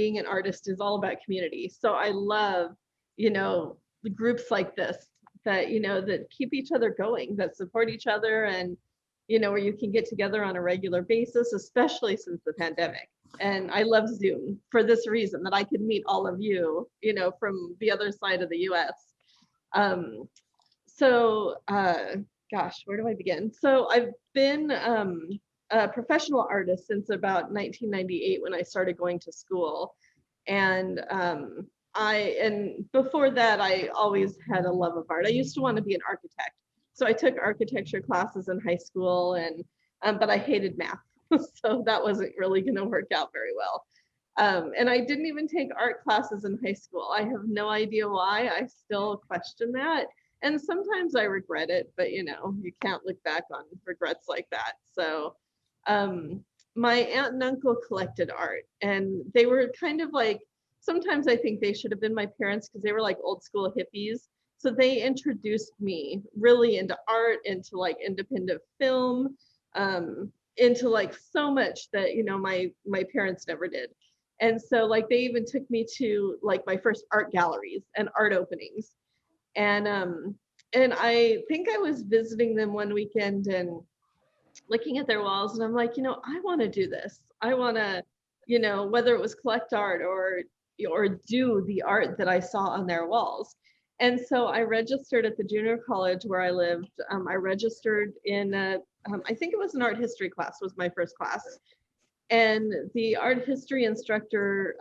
being an artist is all about community. So I love, the groups like this that, that keep each other going, that support each other, and, where you can get together on a regular basis, especially since the pandemic. And I love Zoom for this reason, that I could meet all of you, from the other side of the US. Gosh, where do I begin? So I've been a professional artist since about 1998 when I started going to school. And before that, I always had a love of art. I used to want to be an architect. So I took architecture classes in high school, and but I hated math. So that wasn't really going to work out very well. And I didn't even take art classes in high school. I have no idea why. I still question that. And sometimes I regret it, but you can't look back on regrets like that. So my aunt and uncle collected art, and they were kind of like, sometimes I think they should have been my parents, because they were like old school hippies. So they introduced me really into art, into like independent film, into like so much that, my parents never did. And so like they even took me to like my first art galleries and art openings. And I think I was visiting them one weekend and looking at their walls, and I'm like, I want to do this. I want to, whether it was collect art or do the art that I saw on their walls. And so I registered at the junior college where I lived. I registered in I think it was an art history class, was my first class. And the art history instructor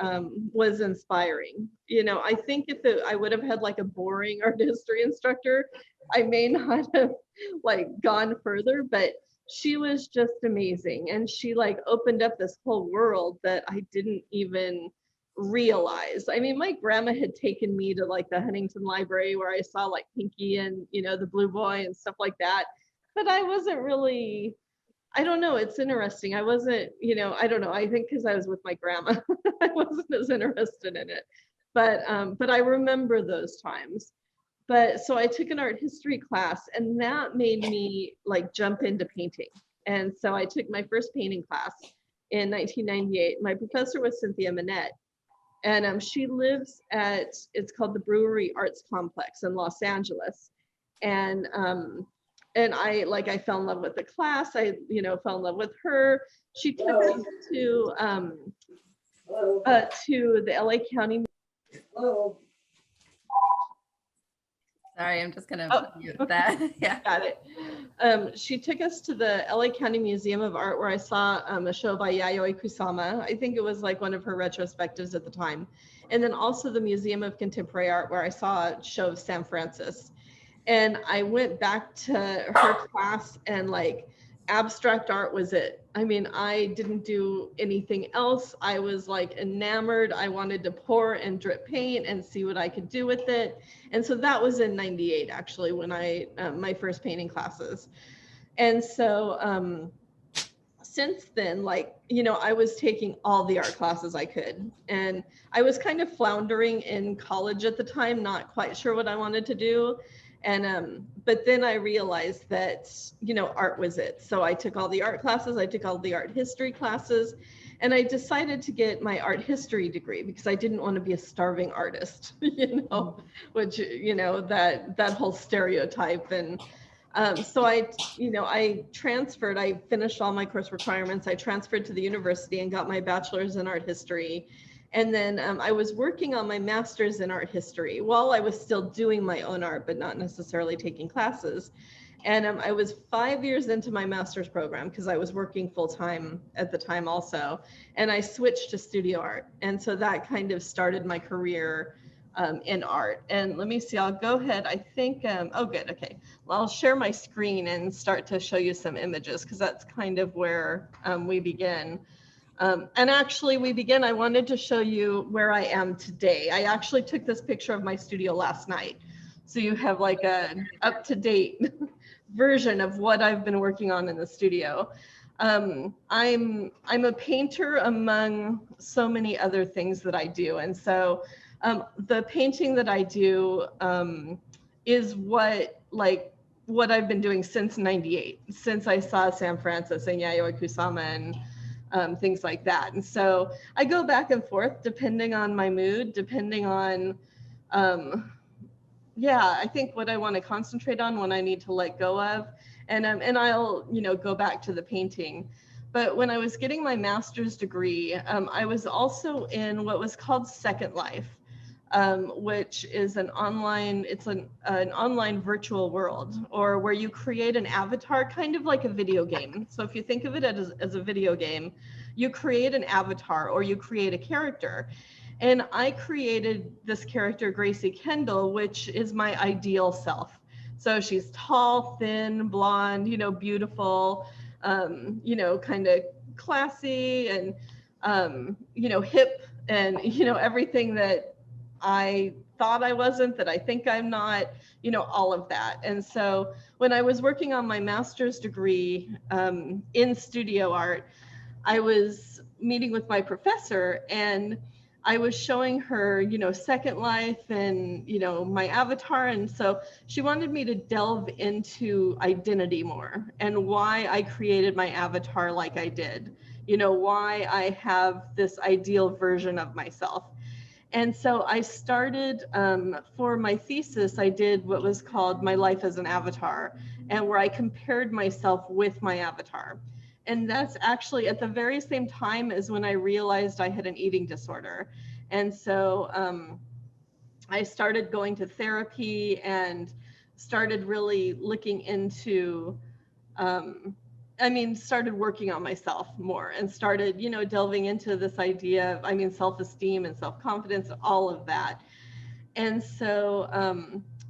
was inspiring. I think if I would have had like a boring art history instructor, I may not have like gone further, but she was just amazing. And she like opened up this whole world that I didn't even realize. I mean, my grandma had taken me to like the Huntington Library where I saw like Pinky and, the Blue Boy and stuff like that. But I wasn't really, I don't know. It's interesting. I wasn't, I don't know. I think because I was with my grandma, I wasn't as interested in it. But I remember those times. But so I took an art history class, and that made me like jump into painting. And so I took my first painting class in 1998. My professor was Cynthia Manette, and she lives at, it's called the Brewery Arts Complex in Los Angeles. And I fell in love with the class. I, fell in love with her. She took us to the LA County. Sorry, I'm just gonna mute that. Yeah. Got it. She took us to the LA County Museum of Art, where I saw a show by Yayoi Kusama. I think it was like one of her retrospectives at the time. And then also the Museum of Contemporary Art, where I saw a show of Sam Francis. And I went back to her class, and like abstract art was it. I mean, I didn't do anything else. I was like enamored. I wanted to pour and drip paint and see what I could do with it. And so that was in 98, actually, when I, my first painting classes. And so since then, like, I was taking all the art classes I could. And I was kind of floundering in college at the time, not quite sure what I wanted to do. And but then I realized that art was it. So I took all the art classes, I took all the art history classes, and I decided to get my art history degree because I didn't want to be a starving artist, which that whole stereotype. And so I transferred. I finished all my course requirements. I transferred to the university and got my bachelor's in art history. And then I was working on my master's in art history while I was still doing my own art, but not necessarily taking classes. And I was 5 years into my master's program because I was working full time at the time also. And I switched to studio art. And so that kind of started my career in art. And let me see, I'll go ahead. I think, oh, good. Okay. Well, I'll share my screen and start to show you some images because that's kind of where we begin. And actually I wanted to show you where I am today. I actually took this picture of my studio last night. So you have like an up-to-date version of what I've been working on in the studio. I'm a painter among so many other things that I do. And so the painting that I do is what I've been doing since 98, since I saw Sam Francis and Yayoi Kusama and things like that. And so I go back and forth depending on my mood, depending on, yeah, I think what I want to concentrate on, when I need to let go of, and I'll, go back to the painting. But when I was getting my master's degree, I was also in what was called Second Life, which is an online, it's an online virtual world, or where you create an avatar, kind of like a video game. So if you think of it as a video game, you create an avatar or you create a character. And I created this character, Gracie Kendall, which is my ideal self. So she's tall, thin, blonde, beautiful, kind of classy and, hip and, everything that I thought I wasn't, that I think I'm not, all of that. And so when I was working on my master's degree in studio art, I was meeting with my professor and I was showing her, Second Life and, my avatar. And so she wanted me to delve into identity more and why I created my avatar like I did, why I have this ideal version of myself. And so I started, for my thesis, I did what was called My Life as an Avatar, and where I compared myself with my avatar. And that's actually at the very same time as when I realized I had an eating disorder. And so I started going to therapy and started really looking into, started working on myself more and started, delving into this idea of, self-esteem and self-confidence, all of that. And so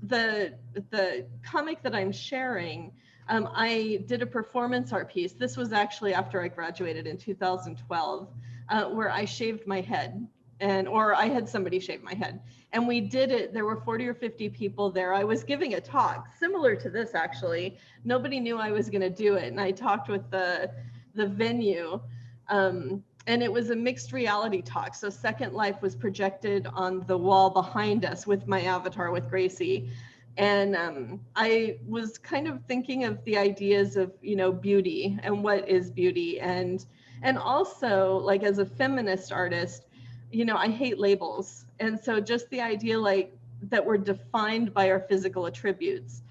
the comic that I'm sharing, I did a performance art piece. This was actually after I graduated in 2012, where I shaved my head, or I had somebody shave my head. And we did it. There were 40 or 50 people there. I was giving a talk similar to this, actually. Nobody knew I was going to do it. And I talked with the venue. And it was a mixed reality talk. So Second Life was projected on the wall behind us with my avatar, with Gracie. And I was kind of thinking of the ideas of, beauty and what is beauty. And also, like, as a feminist artist, I hate labels. And so just the idea, like, that we're defined by our physical attributes.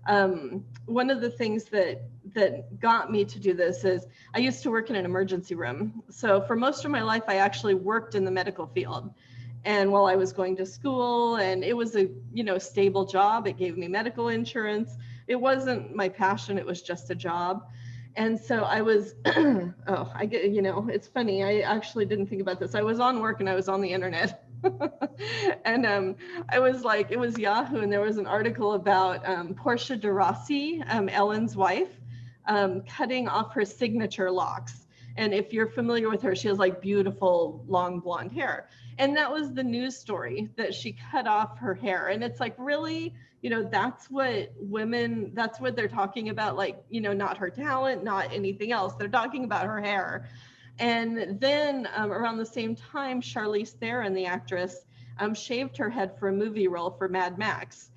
One of the things that got me to do this is I used to work in an emergency room. So for most of my life, I actually worked in the medical field. And while I was going to school, and it was a, stable job, it gave me medical insurance. It wasn't my passion, it was just a job. And so I was, it's funny, I actually didn't think about this. I was on work and I was on the internet. And I was like, it was Yahoo, and there was an article about Portia de Rossi, Ellen's wife, cutting off her signature locks. And if you're familiar with her, she has like beautiful long blonde hair. And that was the news story, that she cut off her hair. And it's like, really, that's what they're talking about, like, not her talent, not anything else. They're talking about her hair. And then around the same time, Charlize Theron, the actress, shaved her head for a movie role for Mad Max.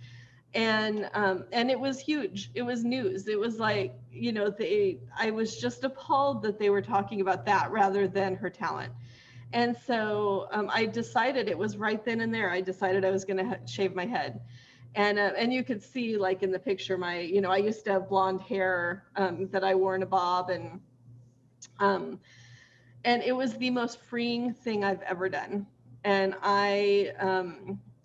And it was huge. It was news. It was like, I was just appalled that they were talking about that rather than her talent. And so I decided, it was right then and there, I decided I was going to shave my head. And you could see, like, in the picture, my, I used to have blonde hair that I wore in a bob, and it was the most freeing thing I've ever done. And I,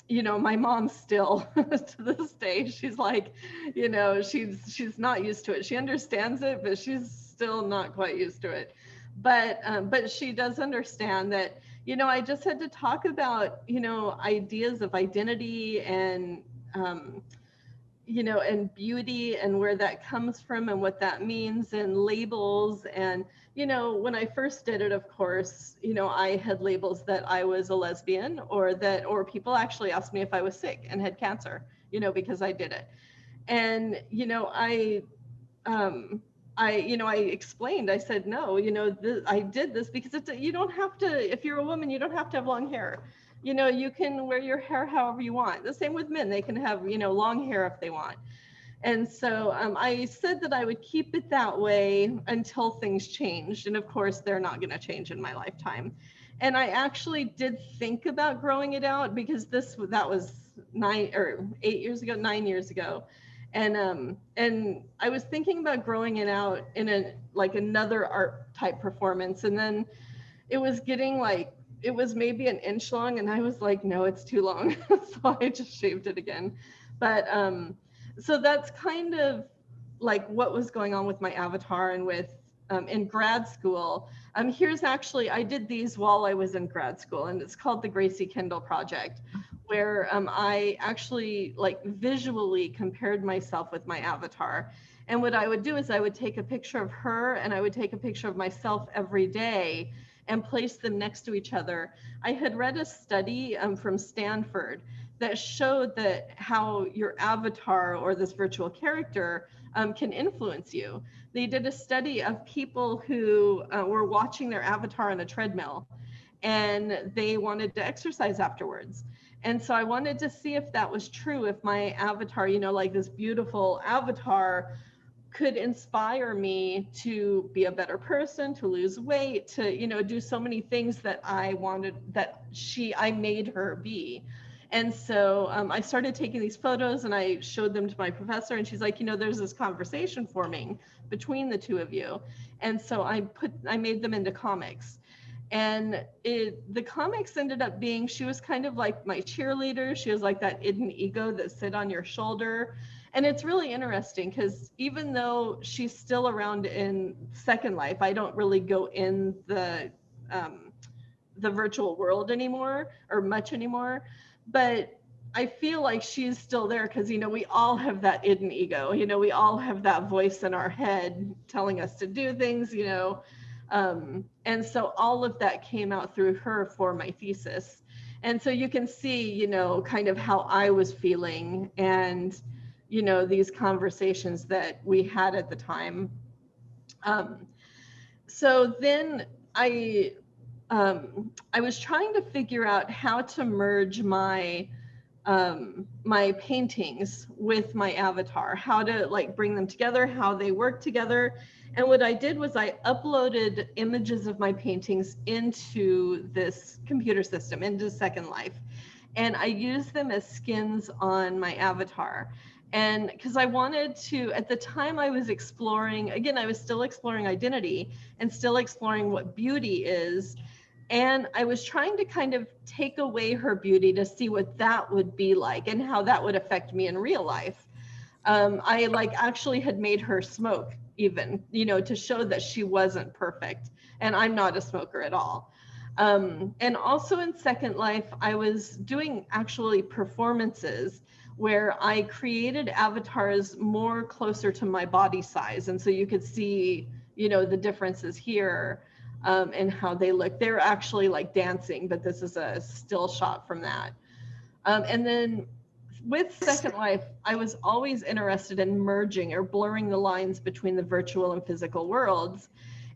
my mom still, to this day, she's like, she's not used to it. She understands it, but she's still not quite used to it. But she does understand that, I just had to talk about, ideas of identity and, and beauty and where that comes from and what that means, and labels. And, when I first did it, of course, I had labels that I was a lesbian, or people actually asked me if I was sick and had cancer, because I did it. And, I explained, I said, no, I did this because you don't have to, if you're a woman, you don't have to have long hair. You can wear your hair however you want. The same with men, they can have, long hair if they want. And so I said that I would keep it that way until things changed. And of course, they're not going to change in my lifetime. And I actually did think about growing it out because that was 9 years ago, 9 years ago. And I was thinking about growing it out in another art type performance. And then it was getting like, it was maybe an inch long, and I was like, no, it's too long. So I just shaved it again. But so that's kind of like what was going on with my avatar and with in grad school. Here's actually, I did these while I was in grad school, and it's called the Gracie Kendall Project, where I actually like visually compared myself with my avatar. And what I would do is I would take a picture of her and I would take a picture of myself every day and place them next to each other. I had read a study from Stanford that showed that how your avatar or this virtual character can influence you. They did a study of people who were watching their avatar on a treadmill, and they wanted to exercise afterwards. And so I wanted to see if that was true, if my avatar, like this beautiful avatar, could inspire me to be a better person, to lose weight, to, do so many things that I wanted, that I made her be. And so I started taking these photos and I showed them to my professor, and she's like, there's this conversation forming between the two of you. And so I made them into comics. And the comics ended up being, she was kind of like my cheerleader. She was like that hidden ego that sit on your shoulder. And it's really interesting because even though she's still around in Second Life, I don't really go in the virtual world anymore or much anymore. But I feel like she's still there because, we all have that hidden ego. We all have that voice in our head telling us to do things, and so all of that came out through her for my thesis. And so you can see, kind of how I was feeling and, these conversations that we had at the time. So then I was trying to figure out how to merge my paintings with my avatar, how to like bring them together, how they work together. And what I did was I uploaded images of my paintings into this computer system, into Second Life. And I used them as skins on my avatar. And because I wanted to, at the time I was exploring, again, I was still exploring identity and still exploring what beauty is. And I was trying to kind of take away her beauty to see what that would be like and how that would affect me in real life. I actually had made her smoke even, to show that she wasn't perfect. And I'm not a smoker at all. And also in Second Life, I was doing actually performances where I created avatars more closer to my body size. And so you could see, the differences here. And how they look. They're actually like dancing, but this is a still shot from that. And then with Second Life, I was always interested in merging or blurring the lines between the virtual and physical worlds.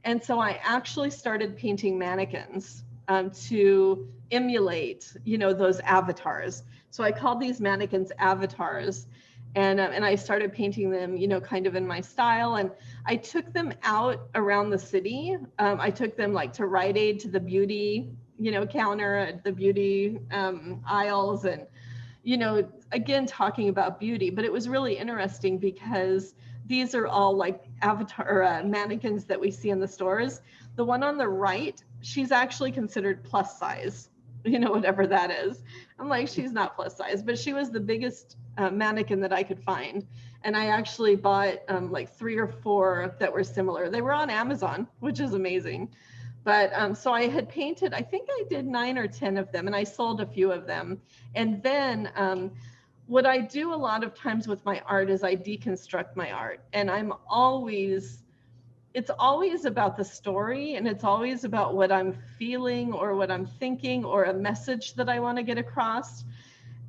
And so I actually started painting mannequins to emulate, those avatars. So I called these mannequins avatars. And I started painting them, kind of in my style. And I took them out around the city. I took them like to Rite Aid, to the beauty, counter at the beauty aisles. And, again, talking about beauty. But it was really interesting because these are all like mannequins that we see in the stores. The one on the right, she's actually considered plus size, whatever that is. I'm like, she's not plus size, but she was the biggest mannequin that I could find. And I actually bought like 3 or 4 that were similar. They were on Amazon, which is amazing. But so I had painted, I think I did 9 or 10 of them, and I sold a few of them. And then what I do a lot of times with my art is I deconstruct my art. And it's always about the story, and it's always about what I'm feeling or what I'm thinking or a message that I want to get across.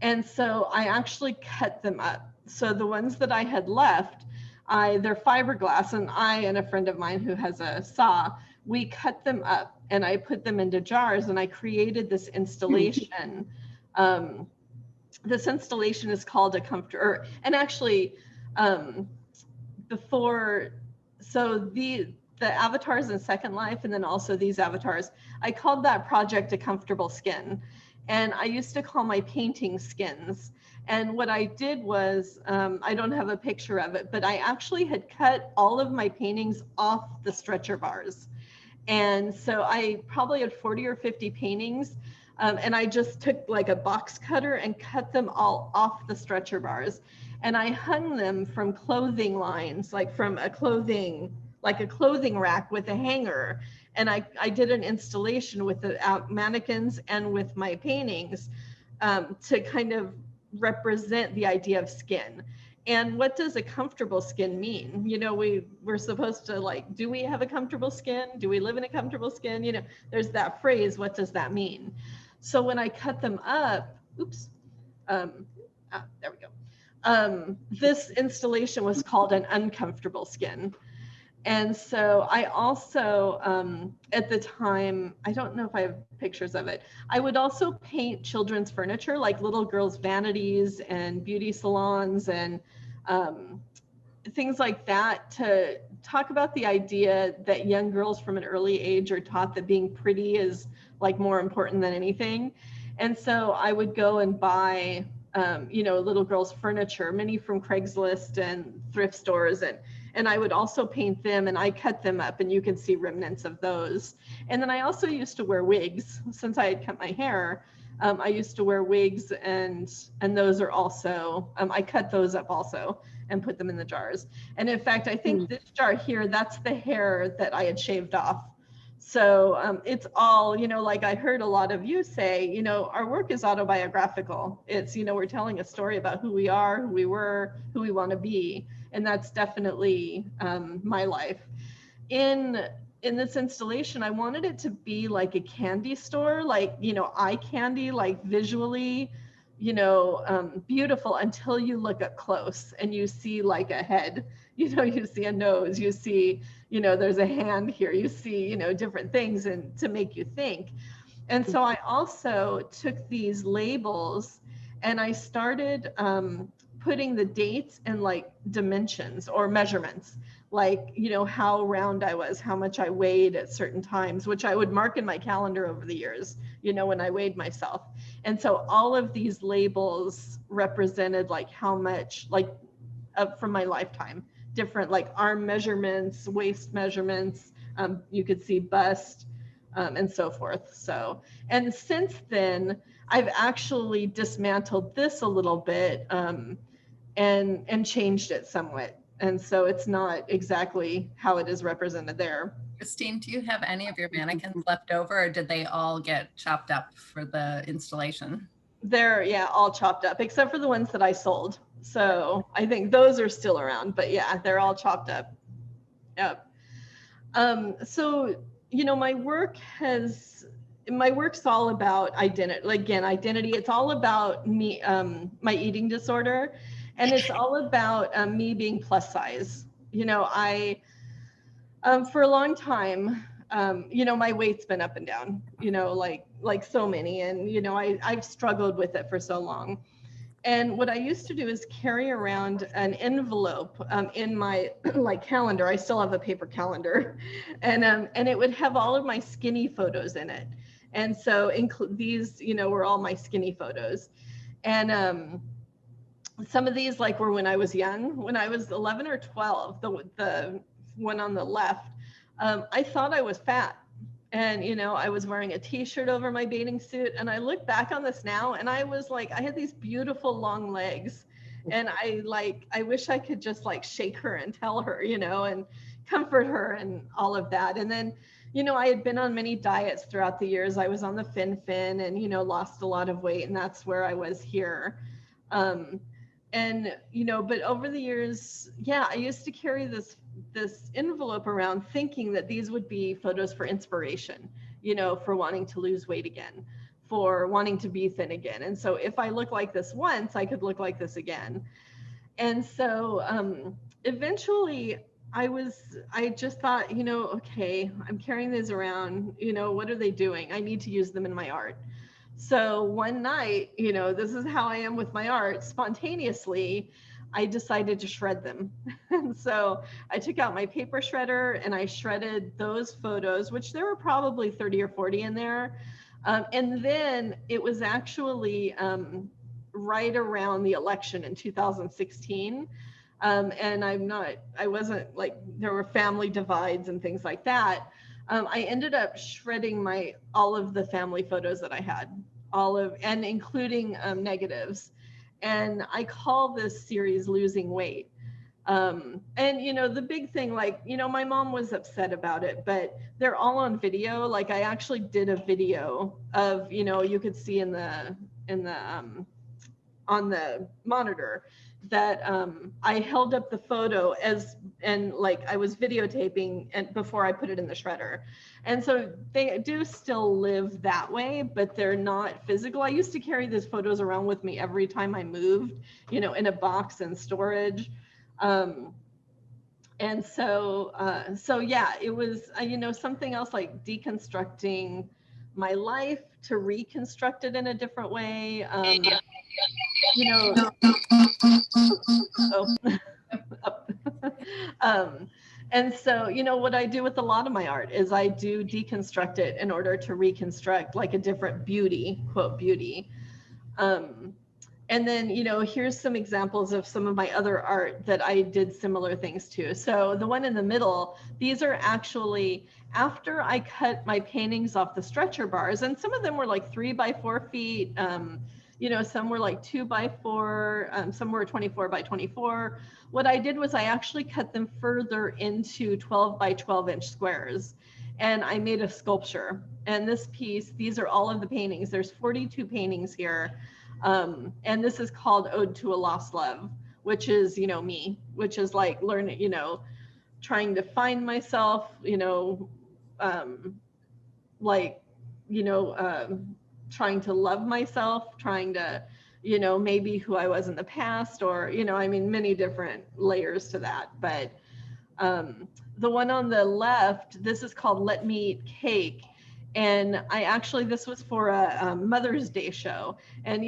And so I actually cut them up. So the ones that I had left, they're fiberglass, and I and a friend of mine who has a saw, we cut them up and I put them into jars, and I created this installation. This installation is called and actually um, before, so the avatars in Second Life, and then also these avatars, I called that project A Comfortable Skin. And I used to call my painting skins. And what I did was, I don't have a picture of it, but I actually had cut all of my paintings off the stretcher bars. And so I probably had 40 or 50 paintings. And I just took like a box cutter and cut them all off the stretcher bars. And I hung them from clothing lines, like from a clothing rack with a hanger. And I did an installation with the mannequins and with my paintings to kind of represent the idea of skin. And what does a comfortable skin mean? You know, we're supposed to like, do we have a comfortable skin? Do we live in a comfortable skin? You know, there's that phrase, what does that mean? So when I cut them up, there we go. This installation was called An Uncomfortable Skin. And so I also, at the time, I don't know if I have pictures of it, I would also paint children's furniture, like little girls' vanities and beauty salons and things like that, to talk about the idea that young girls from an early age are taught that being pretty is like more important than anything. And so I would go and buy, you know, little girls' furniture, many from Craigslist and thrift stores, and I would also paint them, and I cut them up, and you can see remnants of those. And then I also used to wear wigs. Since I had cut my hair, I used to wear wigs, and those are also, I cut those up also and put them in the jars. And in fact, I think this jar here, that's the hair that I had shaved off. So it's all, you know, like I heard a lot of you say, you know, our work is autobiographical. It's, you know, we're telling a story about who we are, who we were, who we want to be. And that's definitely my life. In this installation, I wanted it to be like a candy store, like, you know, eye candy, like visually, you know, beautiful until you look up close and you see like a head, you know, you see a nose, you see, you know, there's a hand here, you see, you know, different things, and to make you think. And so I also took these labels and I started putting the dates and like dimensions or measurements, like, you know, how round I was, how much I weighed at certain times, which I would mark in my calendar over the years, you know, when I weighed myself. And so all of these labels represented like how much, like from my lifetime, different like arm measurements, waist measurements, you could see bust, and so forth. So, and since then, I've actually dismantled this a little bit and changed it somewhat. And so it's not exactly how it is represented there. Kristine, do you have any of your mannequins left over, or did they all get chopped up for the installation? They're, yeah, all chopped up, except for the ones that I sold. So I think those are still around, but yeah, they're all chopped up. Yep. So, you know, my work's all about identity. Again, identity, it's all about me, my eating disorder. And it's all about me being plus size. You know, for a long time, you know, my weight's been up and down, you know, like so many. And, you know, I've struggled with it for so long. And what I used to do is carry around an envelope in my like calendar. I still have a paper calendar, and it would have all of my skinny photos in it. And so these, you know, were all my skinny photos. And some of these like were when I was young, when I was 11 or 12, the one on the left, I thought I was fat. And, you know, I was wearing a t-shirt over my bathing suit. And I look back on this now and I was like, I had these beautiful long legs. And I wish I could just like shake her and tell her, you know, and comfort her and all of that. And then, you know, I had been on many diets throughout the years. I was on the fin and, you know, lost a lot of weight, and that's where I was here. And, you know, but over the years, yeah, I used to carry this envelope around thinking that these would be photos for inspiration, you know, for wanting to lose weight again, for wanting to be thin again. And so if I look like this once, I could look like this again. And so eventually I just thought, you know, okay, I'm carrying these around, you know, what are they doing? I need to use them in my art. So one night, you know, this is how I am with my art, spontaneously, I decided to shred them. And so I took out my paper shredder and I shredded those photos, which there were probably 30 or 40 in there. And then it was actually right around the election in 2016. And I wasn't like, there were family divides and things like that. I ended up shredding all of the family photos that I had, and including negatives. And I call this series Losing Weight. And the big thing, like, my mom was upset about it, but they're all on video. Like, I actually did a video of, you could see in the on the monitor that I held up the photo and like I was videotaping and before I put it in the shredder. And so they do still live that way, but they're not physical. I used to carry these photos around with me every time I moved, in a box and storage. And so yeah, it was, something else like deconstructing my life to reconstruct it in a different way. And so, what I do with a lot of my art is I do deconstruct it in order to reconstruct like a different beauty, quote, beauty. And then, here's some examples of some of my other art that I did similar things to. So the one in the middle, these are actually after I cut my paintings off the stretcher bars, and some of them were like 3 by 4 feet. Some were like 2 by 4, some were 24 by 24. What I did was I actually cut them further into 12 by 12 inch squares. And I made a sculpture. And this piece, these are all of the paintings. There's 42 paintings here. And this is called Ode to a Lost Love, which is, me, which is like learning, trying to find myself, trying to love myself, trying to, maybe who I was in the past, or, many different layers to that. But the one on the left, this is called Let Me Eat Cake. And this was for a Mother's Day show. And,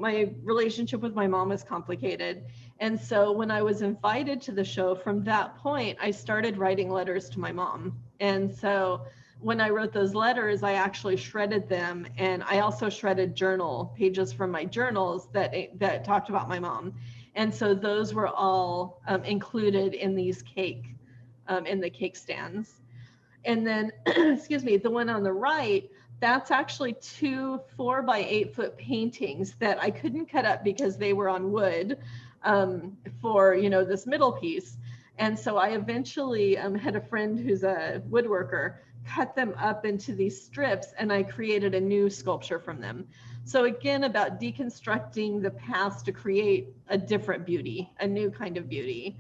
my relationship with my mom is complicated. And so when I was invited to the show, from that point, I started writing letters to my mom. And so when I wrote those letters, I actually shredded them. And I also shredded pages from my journals that talked about my mom. And so those were all included in these in the cake stands. And then, excuse me, the one on the right, that's actually 2 4 by 8 foot paintings that I couldn't cut up because they were on wood for, this middle piece. And so I eventually had a friend who's a woodworker cut them up into these strips, and I created a new sculpture from them. So again, about deconstructing the past to create a different beauty, a new kind of beauty.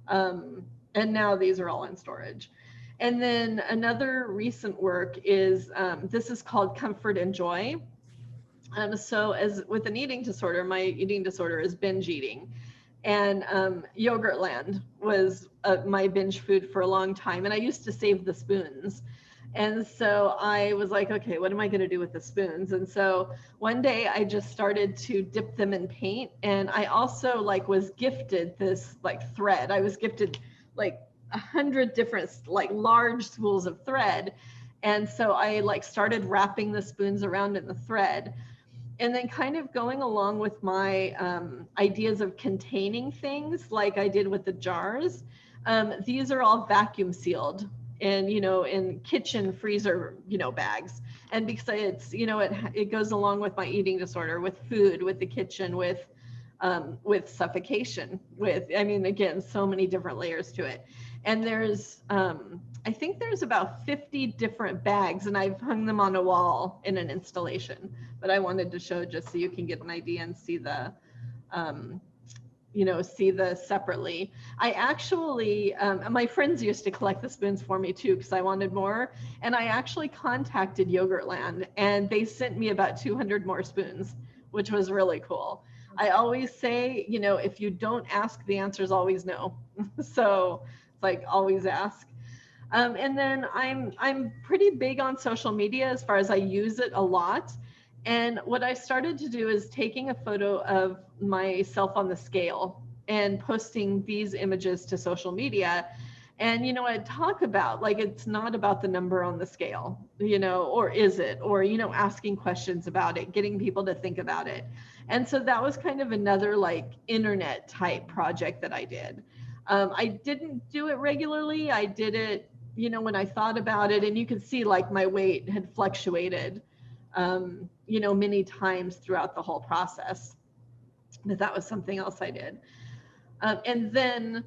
And now these are all in storage. And then another recent work is, this is called Comfort and Joy. So as with an eating disorder, my eating disorder is binge eating. And Yogurtland was my binge food for a long time. And I used to save the spoons. And so I was like, okay, what am I going to do with the spoons? And so one day I just started to dip them in paint. And I also was gifted this thread. I was gifted 100 different large spools of thread. And so I started wrapping the spoons around in the thread, and then kind of going along with my ideas of containing things like I did with the jars. These are all vacuum sealed and, in kitchen freezer, bags. And because it's, it goes along with my eating disorder, with food, with the kitchen, with suffocation, again, so many different layers to it. And there's, I think there's about 50 different bags, and I've hung them on a wall in an installation, but I wanted to show just so you can get an idea and see the, see the separately. I actually, my friends used to collect the spoons for me too, because I wanted more. And I actually contacted Yogurtland, and they sent me about 200 more spoons, which was really cool. I always say, if you don't ask, the answer is always no. So it's always ask. And then I'm pretty big on social media as far as I use it a lot. And what I started to do is taking a photo of myself on the scale. and posting these images to social media. And, you know, I'd talk about, like, it's not about the number on the scale, you know, or is it, or, you know, asking questions about it, getting people to think about it. And so that was kind of another like internet type project that I did. I didn't do it regularly. I did it, you know, when I thought about it, and you could see like my weight had fluctuated, you know, many times throughout the whole process. But that was something else I did. And then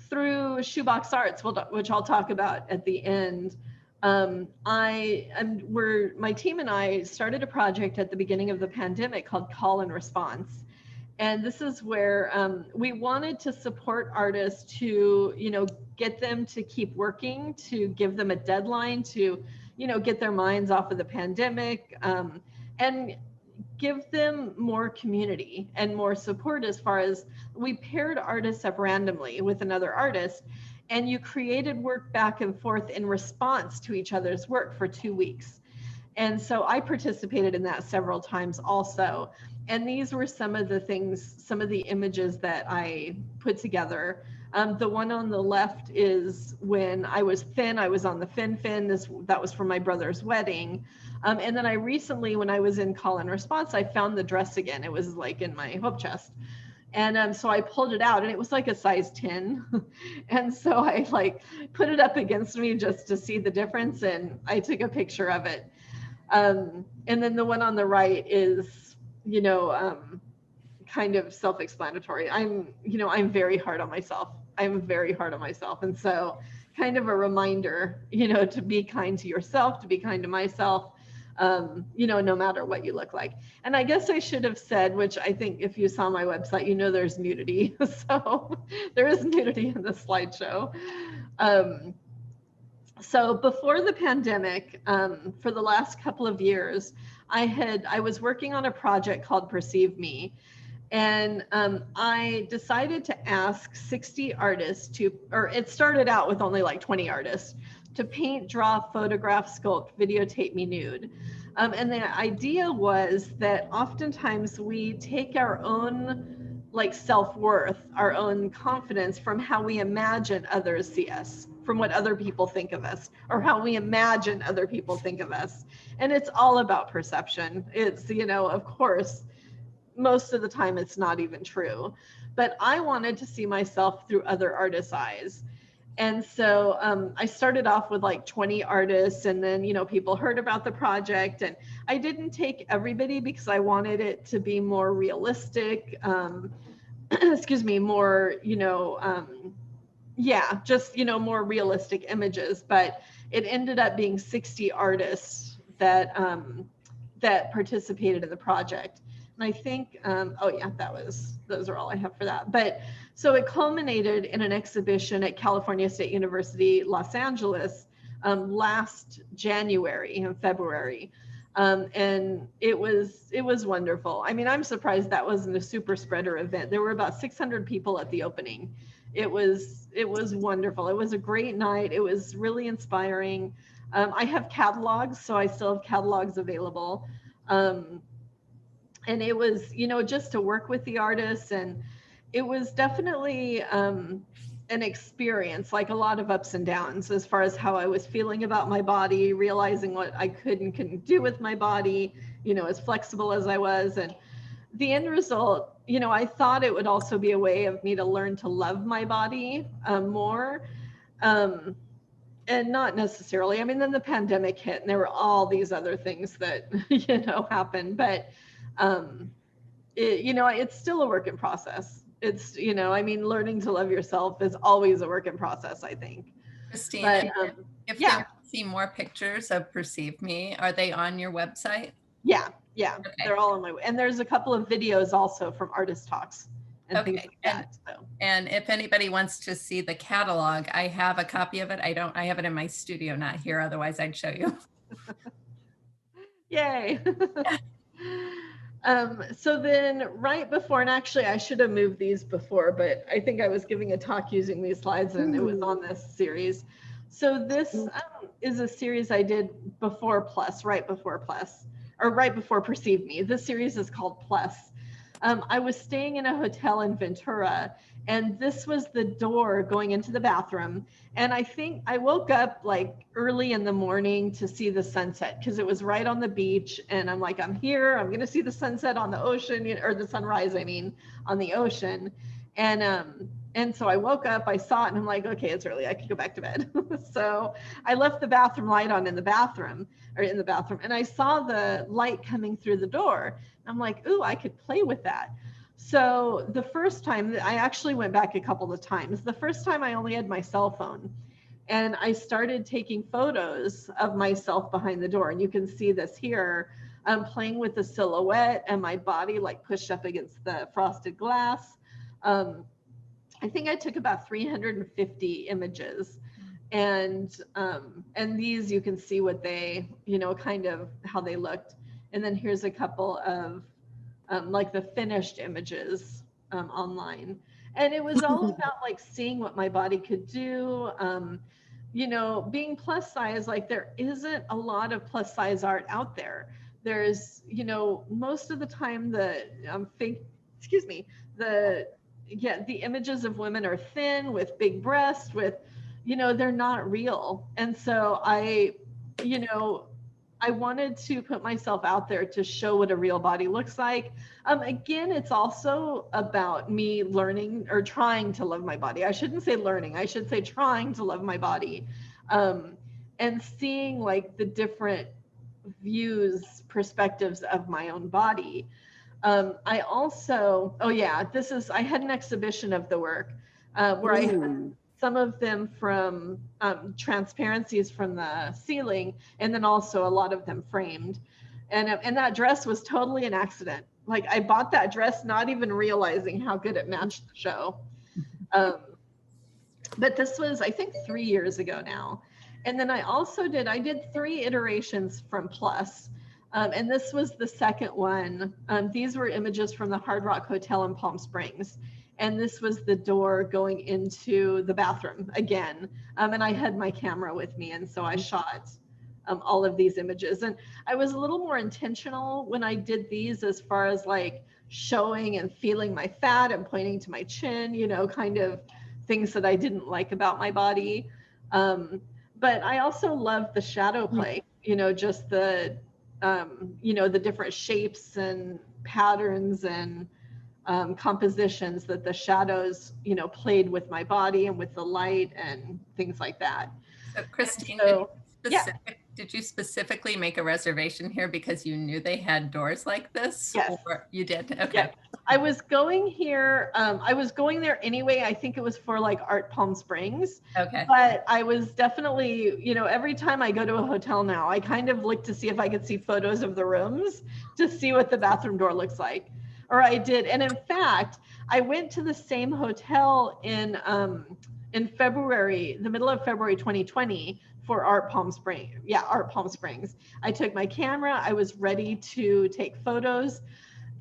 through Shoebox Arts, which I'll talk about at the end, my team and I started a project at the beginning of the pandemic called Call and Response. And this is where we wanted to support artists to, you know, get them to keep working, to give them a deadline, to, you know, get their minds off of the pandemic, and give them more community and more support. As far as we paired artists up randomly with another artist, and you created work back and forth in response to each other's work for 2 weeks. And so I participated in that several times also. And these were some of the things, some of the images that I put together. The one on the left is when I was thin. I was on the Fin. That was for my brother's wedding. And then I recently, when I was in Call and Response, I found the dress again. It was like in my hope chest. And so I pulled it out, and it was like a size 10. And so I like put it up against me just to see the difference. And I took a picture of it. And then the one on the right is, you know, kind of self-explanatory. I'm very hard on myself. I'm very hard on myself. And so kind of a reminder, you know, to be kind to yourself, to be kind to myself, you know, no matter what you look like. And I guess I should have said, which I think if you saw my website, you know, there's nudity. So there is nudity in the slideshow. So before the pandemic, for the last couple of years, I was working on a project called Perceive Me. And I decided to ask 60 artists or it started out with only like 20 artists, to paint, draw, photograph, sculpt, videotape me nude. And the idea was that oftentimes we take our own like self-worth, our own confidence from how we imagine others see us, from what other people think of us, or how we imagine other people think of us. And it's all about perception. It's, you know, of course, most of the time it's not even true. But I wanted to see myself through other artists' eyes. And so I started off with like 20 artists, and then, you know, people heard about the project, and I didn't take everybody because I wanted it to be more realistic, excuse me, more, you know, yeah, just, you know, more realistic images. But it ended up being 60 artists that that participated in the project. And I think, oh yeah, those are all I have for that. But so it culminated in an exhibition at California State University, Los Angeles, last January and February. And it was wonderful. I mean, I'm surprised that wasn't a super spreader event. There were about 600 people at the opening. It was wonderful. It was a great night. It was really inspiring. I have catalogs, so I still have catalogs available. And it was, you know, just to work with the artists, and it was definitely an experience, like a lot of ups and downs as far as how I was feeling about my body, realizing what I could and couldn't do with my body, you know, as flexible as I was. And the end result, you know, I thought it would also be a way of me to learn to love my body more. And not necessarily, I mean, then the pandemic hit and there were all these other things that, you know, happened, but you know, it's still a work in process. It's, you know, I mean, learning to love yourself is always a work in process, I think. Kristine, But if yeah, they want to see more pictures of Perceive Me, are they on your website? yeah, Okay. they're all on my way. And there's a couple of videos also from artist talks and things like that. So. And if anybody wants to see the catalog, I have a copy of it. I have it in my studio, not here. Otherwise I'd show you. Yay. So then right before, and actually I should have moved these before, but I think I was giving a talk using these slides and it was on this series. So this is a series I did before Plus, right before Plus, or right before Perceive Me. This series is called Plus. I was staying in a hotel in Ventura, and this was the door going into the bathroom. And I think I woke up like early in the morning to see the sunset because it was right on the beach. And I'm like, I'm here, I'm going to see the sunset on the ocean, or the sunrise, I mean, on the ocean. And so I woke up, I saw it, and I'm like, okay, it's early, I could go back to bed. So I left the bathroom light on in the bathroom, and I saw the light coming through the door. I'm like, ooh, I could play with that. So the first time, I actually went back a couple of times. The first time I only had my cell phone, and I started taking photos of myself behind the door. And you can see this here. I'm playing with the silhouette and my body like pushed up against the frosted glass. I think I took about 350 images. And these, you can see what they, kind of how they looked. And then here's a couple of like the finished images online. And it was all about like seeing what my body could do. Being plus size, like there isn't a lot of plus size art out there. There's, most of the time the the images of women are thin with big breasts, with, they're not real. And so I wanted to put myself out there to show what a real body looks like. Again, it's also about me learning or trying to love my body. I shouldn't say learning, I should say trying to love my body. And seeing like the different views, perspectives of my own body. I also, I had an exhibition of the work where I had some of them from transparencies from the ceiling, and then also a lot of them framed. And that dress was totally an accident. Like I bought that dress not even realizing how good it matched the show. But this was, I think, 3 years ago now. And then I did 3 iterations from Plus. And this was the second one. These were images from the Hard Rock Hotel in Palm Springs. And this was the door going into the bathroom again. And I had my camera with me. And so I shot all of these images. And I was a little more intentional when I did these, as far as like showing and feeling my fat and pointing to my chin, kind of things that I didn't like about my body. But I also love the shadow play, just the, the different shapes and patterns and compositions that the shadows, played with my body and with the light and things like that. So Kristine, did you specifically make a reservation here because you knew they had doors like this? Yes. Or you did? Okay. Yeah. I was going here. I was going there anyway. I think it was for like Art Palm Springs. Okay. But I was definitely, every time I go to a hotel now, I kind of look to see if I could see photos of the rooms to see what the bathroom door looks like. Or I did. And in fact, I went to the same hotel in February, the middle of February 2020 for Art Palm Springs. Yeah, Art Palm Springs. I took my camera. I was ready to take photos.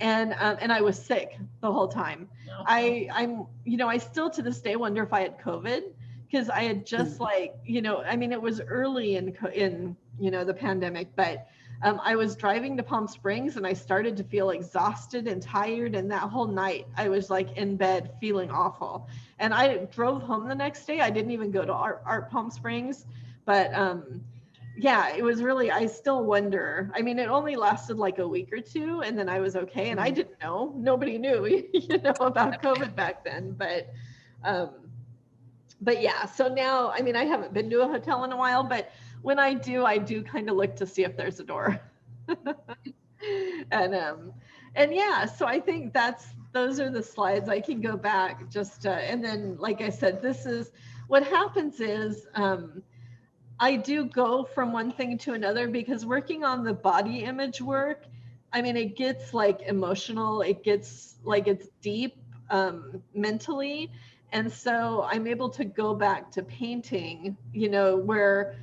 And I was sick the whole time. No. I still to this day wonder if I had COVID, because I had just it was early in the pandemic, but I was driving to Palm Springs and I started to feel exhausted and tired. And that whole night I was like in bed feeling awful. And I drove home the next day. I didn't even go to Art Palm Springs, but it was really, I still wonder. I mean, it only lasted like a week or two and then I was okay. And I didn't know, nobody knew, about COVID back then. But yeah, so now, I mean, I haven't been to a hotel in a while, but when I do kind of look to see if there's a door. And yeah, so I think those are the slides. I can go back just, and then, like I said, this is what happens is, I do go from one thing to another, because working on the body image work, I mean, it gets like emotional, it gets like it's deep mentally. And so I'm able to go back to painting, where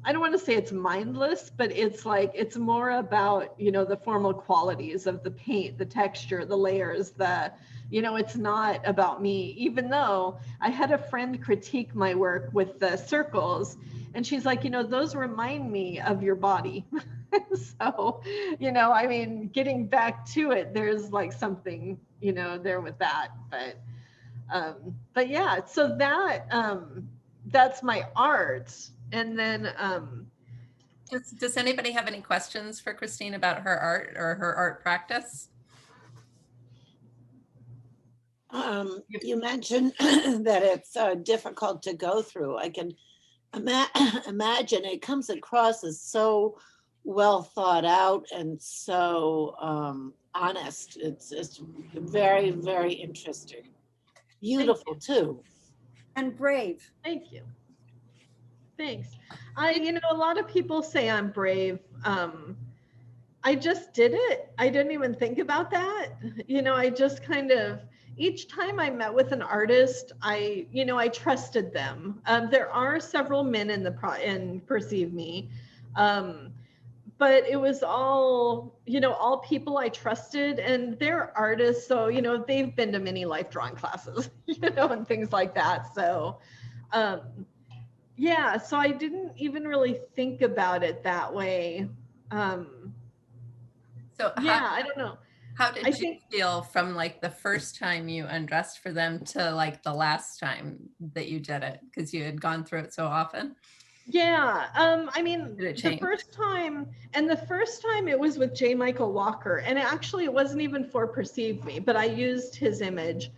I don't want to say it's mindless, but it's like, it's more about, you know, the formal qualities of the paint, the texture, the layers, it's not about me, even though I had a friend critique my work with the circles, and she's like, those remind me of your body. So, I mean, getting back to it, there's like something, there with that, but yeah, so that's my art. And then, does anybody have any questions for Kristine about her art or her art practice? You mentioned that it's difficult to go through. I can imagine it comes across as so well thought out and so honest. It's very, very interesting. Beautiful too. And brave. Thank you. Thanks. A lot of people say I'm brave. I just did it. I didn't even think about that. I just kind of, each time I met with an artist, I trusted them. There are several men in Perceive Me. But it was all people I trusted, and they're artists. So, they've been to many life drawing classes, and things like that. So, yeah, so I didn't even really think about it that way. So yeah, I don't know. How did you feel from like the first time you undressed for them to like the last time that you did it? Because you had gone through it so often. Yeah, I mean, the first time it was with J. Michael Walker, and it wasn't even for Perceive Me, but I used his image.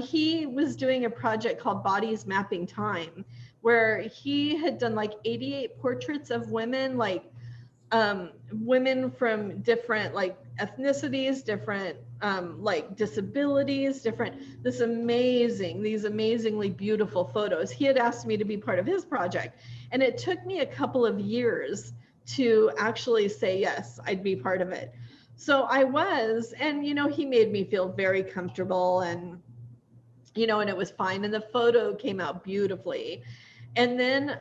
He was doing a project called Bodies Mapping Time, where he had done like 88 portraits of women, like women from different like ethnicities, different like disabilities, these amazingly beautiful photos. He had asked me to be part of his project, and it took me a couple of years to actually say yes, I'd be part of it. So I was, and he made me feel very comfortable, and and it was fine, and the photo came out beautifully. And then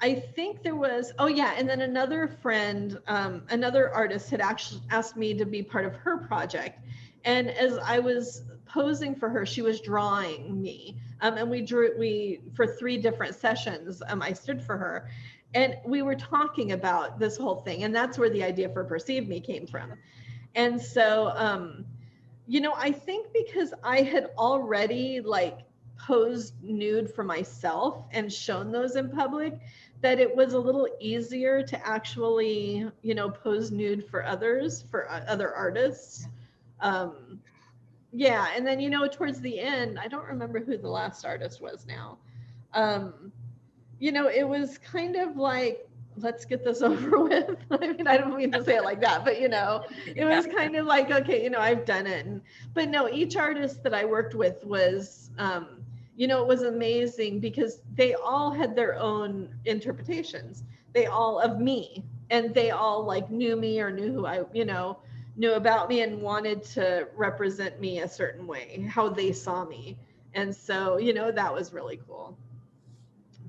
I think there was, and then another friend, another artist had actually asked me to be part of her project. And as I was posing for her, she was drawing me. And for 3 different sessions, I stood for her. And we were talking about this whole thing. And that's where the idea for Perceive Me came from. And so, I think because I had already like posed nude for myself and shown those in public, that it was a little easier to actually, pose nude for others, for other artists. Yeah, and then, towards the end, I don't remember who the last artist was now. It was kind of like, let's get this over with. I mean, I don't mean to say it like that, but it was kind of like, okay, I've done it. But no, each artist that I worked with was, it was amazing because they all had their own interpretations. They all of me, and they all like knew me or knew who I, knew about me and wanted to represent me a certain way, how they saw me. And so, that was really cool.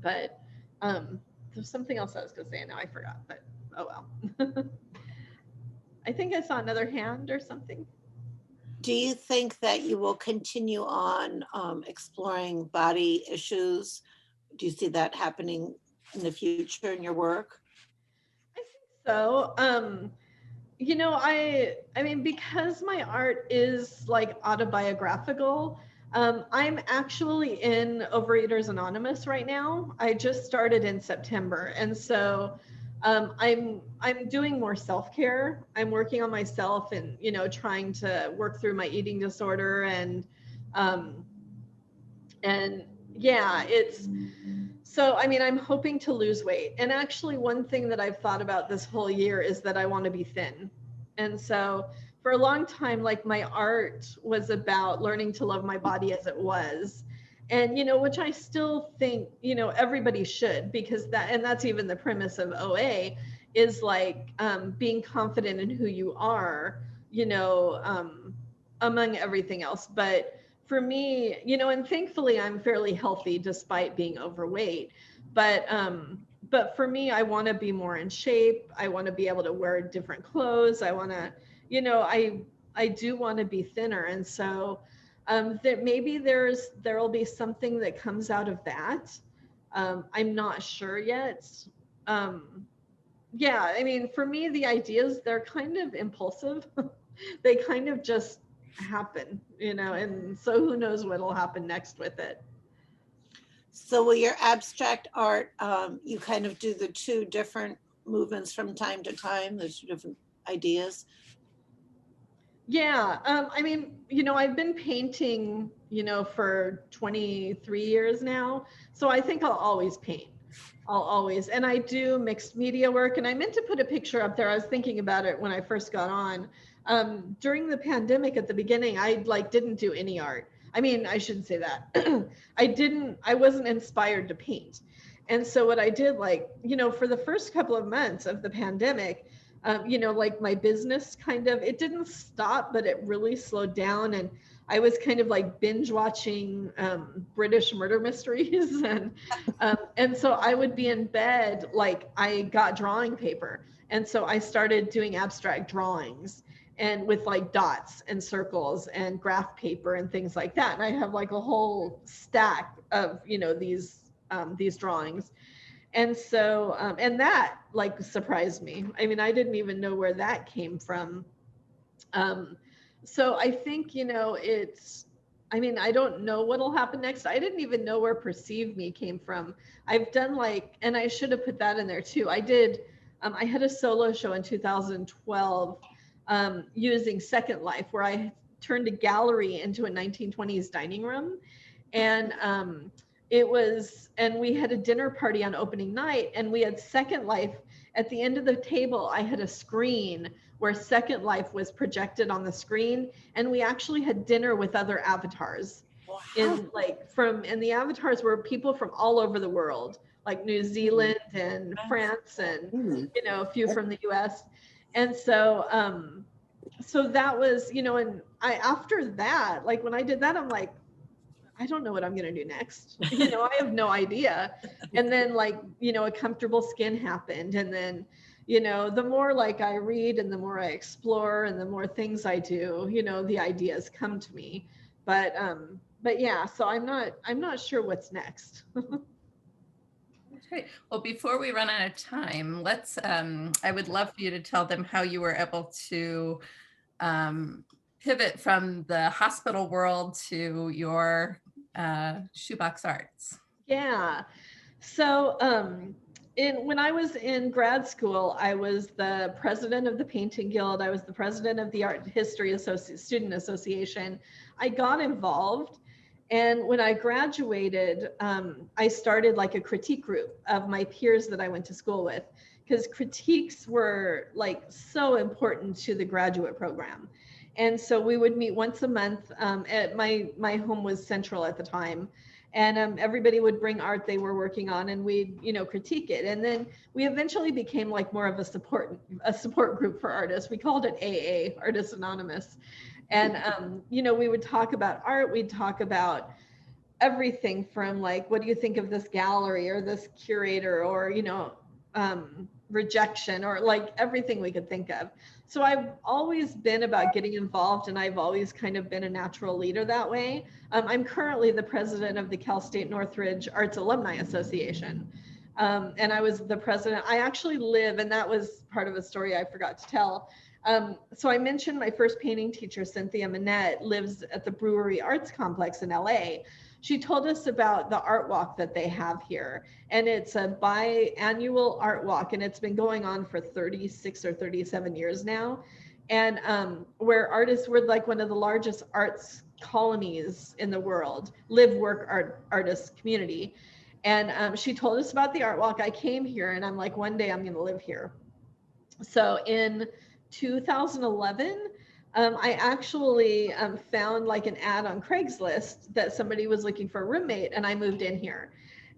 But there's something else I was going to say, and now I forgot, but oh well. I think I saw another hand or something. Do you think that you will continue on exploring body issues? Do you see that happening in the future in your work? I think so. I mean, because my art is like autobiographical, I'm actually in Overeaters Anonymous right now. I just started in September, and so I'm doing more self-care. I'm working on myself, and trying to work through my eating disorder, and yeah, so I mean, I'm hoping to lose weight. And actually, one thing that I've thought about this whole year is that I want to be thin. And so for a long time, like my art was about learning to love my body as it was. And, which I still think, everybody should, because that's even the premise of OA, is like being confident in who you are, among everything else. But for me, and thankfully I'm fairly healthy despite being overweight, but but for me, I want to be more in shape. I want to be able to wear different clothes. I want to, I do want to be thinner. And so that maybe there'll be something that comes out of that. I'm not sure yet. Yeah, I mean, for me, the ideas, they're kind of impulsive. They kind of just happen, and so who knows what'll happen next with it. So will your abstract art, you kind of do the two different movements from time to time, the two different ideas? Yeah, I mean, I've been painting, for 23 years now. So I think I'll always paint. I'll always, and I do mixed media work. And I meant to put a picture up there. I was thinking about it when I first got on. During the pandemic at the beginning, I didn't do any art. I mean, I shouldn't say that. I wasn't inspired to paint. And so what I did, for the first couple of months of the pandemic, my business it didn't stop, but it really slowed down. And I was kind of binge watching British murder mysteries. And so I would be in bed, I got drawing paper. And so I started doing abstract drawings and with dots and circles and graph paper and things like that. And I have a whole stack of, these drawings. And so, and that surprised me. I mean, I didn't even know where that came from. So I think, I don't know what'll happen next. I didn't even know where Perceive Me came from. I've done and I should have put that in there too. I did, I had a solo show in 2012 using Second Life, where I turned a gallery into a 1920s dining room. And and we had a dinner party on opening night, and we had Second Life at the end of the table. I had a screen where Second Life was projected on the screen, and we actually had dinner with other avatars. Wow. And the avatars were people from all over the world, like New Zealand and France and a few from the US. And so so that was, and after that, when I did that, I'm like, I don't know what I'm going to do next. I have no idea. And then A Comfortable Skin happened. And then, the more I read and the more I explore and the more things I do, the ideas come to me. But yeah, so I'm not sure what's next. Great. Well, before we run out of time, I would love for you to tell them how you were able to pivot from the hospital world to your Shoebox Arts. Yeah. So when I was in grad school, I was the president of the Painting Guild. I was the president of the Art History Student Association. I got involved. And when I graduated, I started a critique group of my peers that I went to school with, because critiques were so important to the graduate program. And so we would meet once a month. At my home was central at the time, and everybody would bring art they were working on, and we'd critique it. And then we eventually became more of a support group for artists. We called it AA, Artists Anonymous. And we would talk about art. We'd talk about everything from what do you think of this gallery or this curator, or rejection, or everything we could think of. So I've always been about getting involved, and I've always kind of been a natural leader that way. I'm currently the president of the Cal State Northridge Arts Alumni Association. And I was the president. I actually live, and that was part of a story I forgot to tell. So I mentioned my first painting teacher, Cynthia Manette, lives at the Brewery Arts Complex in LA. She told us about the art walk that they have here. And it's a biannual art walk, and it's been going on for 36 or 37 years now. And where artists were one of the largest arts colonies in the world, live, work, artist community. And she told us about the art walk. I came here and I'm one day I'm gonna live here. So in 2011, I actually found an ad on Craigslist that somebody was looking for a roommate, and I moved in here.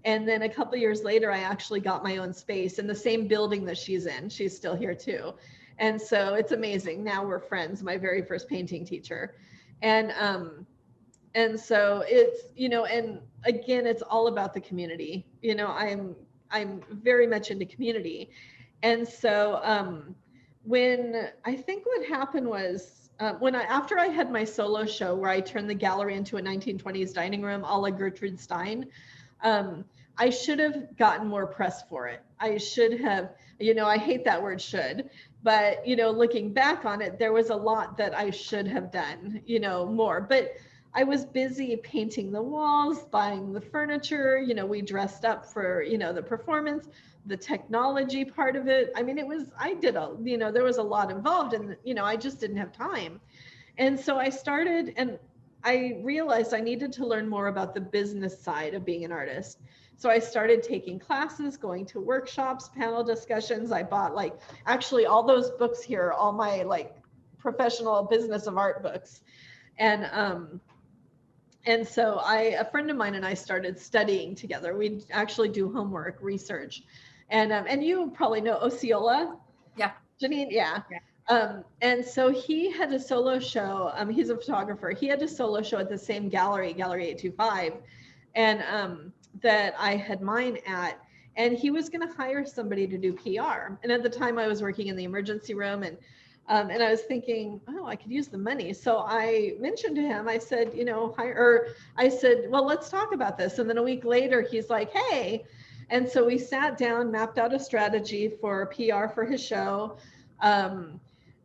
And then a couple of years later, I actually got my own space in the same building that she's in. She's still here too. And so it's amazing. Now we're friends, my very first painting teacher. And so it's, and again, it's all about the community. I'm very much into community. And so when I think what happened was after I had my solo show where I turned the gallery into a 1920s dining room a la Gertrude Stein, I should have gotten more press for it. I should have, I hate that word should, but, looking back on it, there was a lot that I should have done, more. But I was busy painting the walls, buying the furniture, we dressed up for, the performance, the technology part of it. I mean, there was a lot involved and, I just didn't have time. And so I started, and I realized I needed to learn more about the business side of being an artist. So I started taking classes, going to workshops, panel discussions. I bought actually all those books here, all my professional business of art books. And so a friend of mine and I started studying together. We'd actually do homework, research. And you probably know Osceola. Yeah. Janine, yeah. And so he had a solo show. He's a photographer. He had a solo show at the same gallery, Gallery 825, and that I had mine at. And he was going to hire somebody to do PR. And at the time, I was working in the emergency room, and I was thinking, oh, I could use the money. So I mentioned to him, I said, I said, well, let's talk about this. And then a week later, he's like, hey. And so we sat down, mapped out a strategy for PR for his show.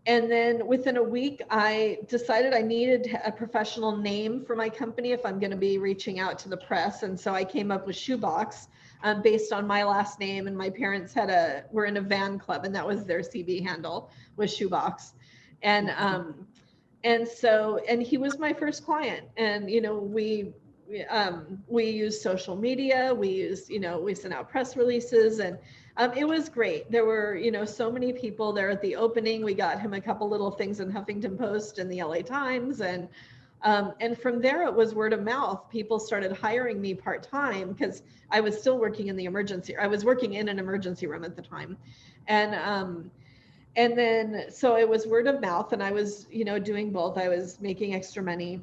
And then within a week, I decided I needed a professional name for my company if I'm going to be reaching out to the press. And so I came up with Shoebox based on my last name. And my parents were in a van club, and that was their CB handle, was Shoebox. And he was my first client. And, we used social media, we sent out press releases, and it was great. There were, so many people there at the opening. We got him a couple little things in Huffington Post and the LA Times. And from there, it was word of mouth. People started hiring me part-time because I was still working in the emergency. I was working in an emergency room at the time. And then, so it was word of mouth, and I was, doing both. I was making extra money.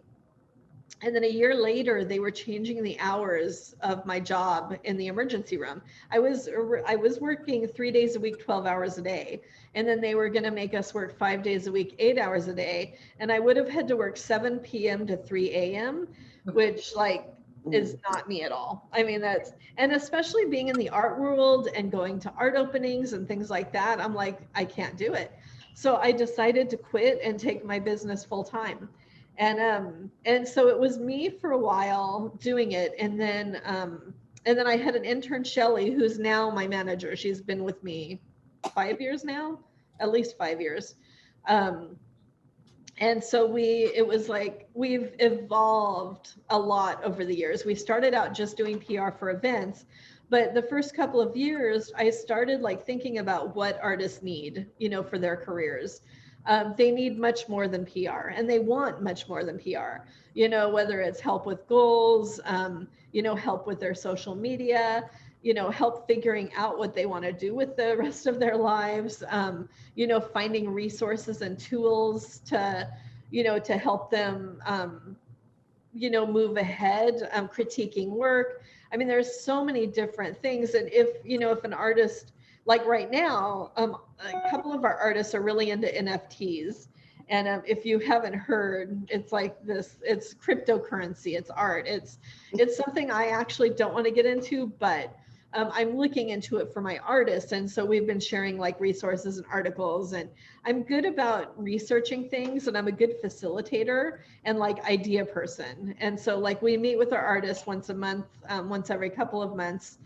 And then a year later, they were changing the hours of my job in the emergency room. I was working 3 days a week, 12 hours a day. And then they were going to make us work 5 days a week, 8 hours a day. And I would have had to work 7 p.m. to 3 a.m., which is not me at all. I mean, and especially being in the art world and going to art openings and things like that, I'm like, I can't do it. So I decided to quit and take my business full time. And so it was me for a while doing it. And then I had an intern, Shelly, who's now my manager. She's been with me 5 years now, at least 5 years. And so we've evolved a lot over the years. We started out just doing PR for events, but the first couple of years I started thinking about what artists need, for their careers. They need much more than PR, and they want much more than PR, whether it's help with goals, help with their social media, help figuring out what they want to do with the rest of their lives, finding resources and tools to help them, move ahead, critiquing work. I mean, there's so many different things. And if an artist, like right now, a couple of our artists are really into NFTs. And if you haven't heard, it's it's cryptocurrency, it's art. It's something I actually don't want to get into, but I'm looking into it for my artists. And so we've been sharing resources and articles, and I'm good about researching things, and I'm a good facilitator and idea person. And so we meet with our artists once a month, once every couple of months.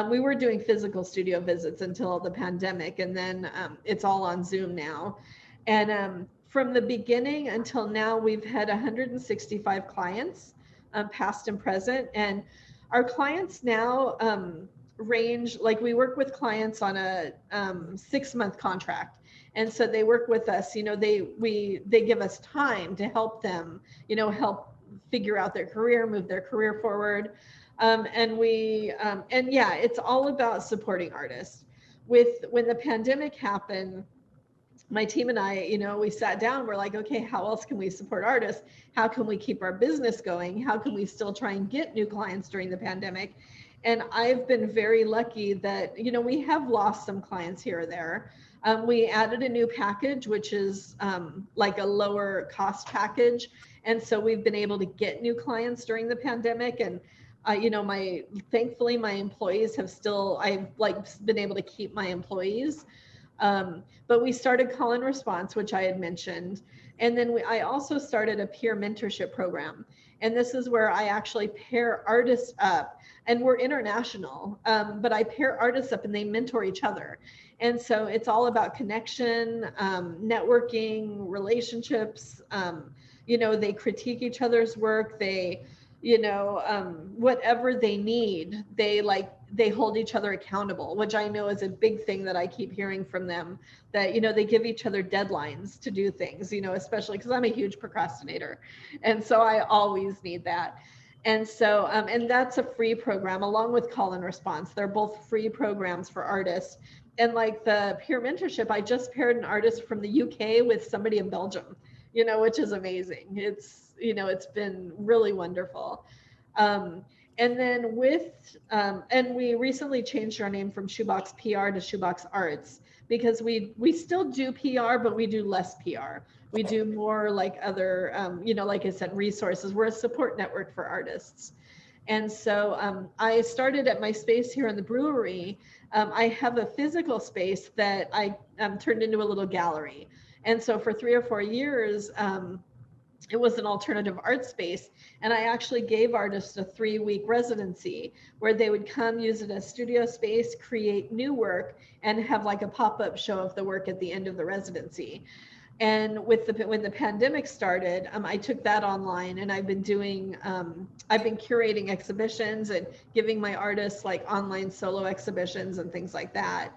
We were doing physical studio visits until the pandemic, and then it's all on Zoom now. And from the beginning until now, we've had 165 clients, past and present. And our clients now range, we work with clients on a 6-month contract. And so they work with us, they give us time to help them, help figure out their career, move their career forward. And it's all about supporting artists. When the pandemic happened, my team and I, we sat down, we're like, okay, how else can we support artists? How can we keep our business going? How can we still try and get new clients during the pandemic? And I've been very lucky that, you know, we have lost some clients here or there. We added a new package, which is like a lower cost package. And so we've been able to get new clients during the pandemic. And, you know, thankfully my employees I've like been able to keep my employees. But we started call and response, which I had mentioned. And then I also started a peer mentorship program. And this is where I actually pair artists up, and we're international, but I pair artists up and they mentor each other. And so it's all about connection, networking, relationships. You know, they critique each other's work. They, you know, whatever they need, they hold each other accountable, which I know is a big thing that I keep hearing from them, that, you know, they give each other deadlines to do things, you know, especially because I'm a huge procrastinator. And so I always need that. And so, and that's a free program along with call and response. They're both free programs for artists. And like the peer mentorship, I just paired an artist from the UK with somebody in Belgium, you know, which is amazing. It's, you know, it's been really wonderful. And then and we recently changed our name from Shoebox PR to Shoebox Arts, because we still do PR, but we do less PR. We do more like other, you know, like I said, resources. We're a support network for artists. And so I started at my space here in the brewery. I have a physical space that I turned into a little gallery. And so for 3 or 4 years, it was an alternative art space. And I actually gave artists a 3-week residency where they would come use it as studio space, create new work, and have like a pop-up show of the work at the end of the residency. And when the pandemic started, I took that online, and I've been curating exhibitions and giving my artists like online solo exhibitions and things like that.